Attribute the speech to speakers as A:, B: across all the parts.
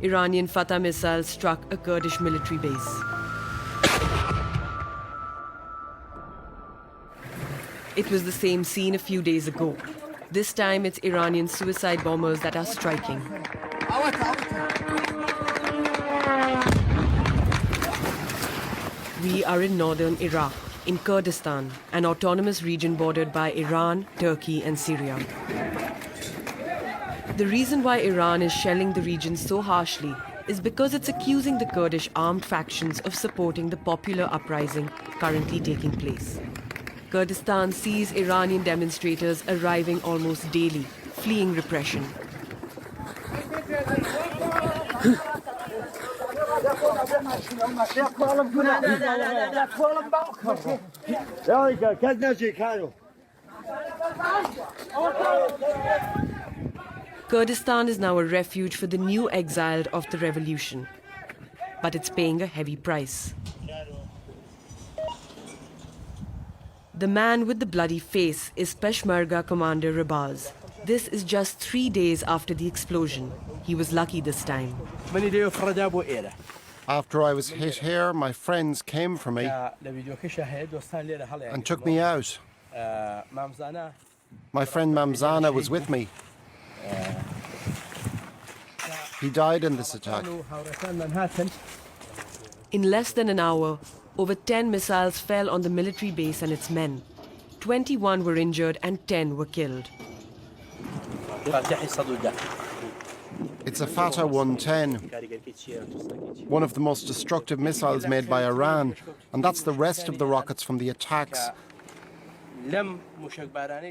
A: Iranian Fatah missiles struck a Kurdish military base. It was the same scene a few days ago. This time it's Iranian suicide bombers that are striking. We are in northern Iraq, in Kurdistan, an autonomous region bordered by Iran, Turkey and Syria. The reason why Iran is shelling the region so harshly is because it's accusing the Kurdish armed factions of supporting the popular uprising currently taking place. Kurdistan sees Iranian demonstrators arriving almost daily, fleeing repression. Kurdistan is now a refuge for the new exiled of the revolution, but it's paying a heavy price. The man with the bloody face is Peshmerga commander Rabaz. This is just 3 days after the explosion. He was lucky this time.
B: After I was hit here, my friends came for me and took me out. My friend Mamzana was with me. He died in this attack.
A: In less than an hour, over 10 missiles fell on the military base and its men. 21 were injured and 10 were killed.
B: It's a Fatah 110, one of the most destructive missiles made by Iran, and that's the rest of the rockets from the attacks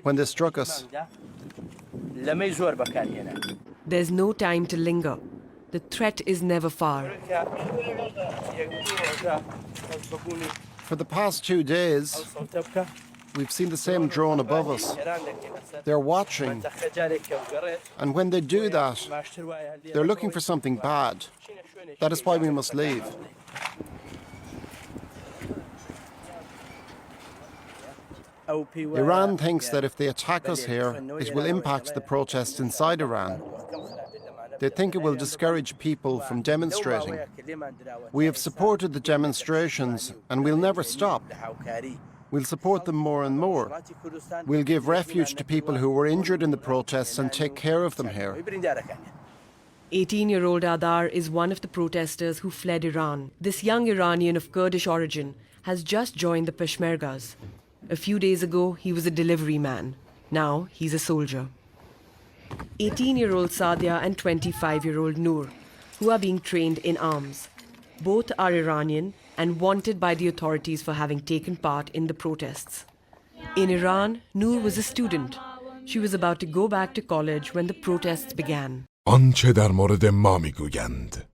B: when they struck us.
A: There's no time to linger. The threat is never far.
B: For the past 2 days, we've seen the same drone above us. They're watching, and when they do that, they're looking for something bad. That is why we must leave. Iran thinks that if they attack us here, it will impact the protests inside Iran. They think it will discourage people from demonstrating. We have supported the demonstrations and we'll never stop. We'll support them more and more. We'll give refuge to people who were injured in the protests and take care of them here.
A: 18-year-old Adar is one of the protesters who fled Iran. This young Iranian of Kurdish origin has just joined the Peshmergas. A few days ago, he was a delivery man. Now, he's a soldier. 18-year-old Sadia and 25-year-old Noor, who are being trained in arms. Both are Iranian and wanted by the authorities for having taken part in the protests. In Iran, Noor was a student. She was about to go back to college when the protests began.
C: آنچه در مورد ما میگویند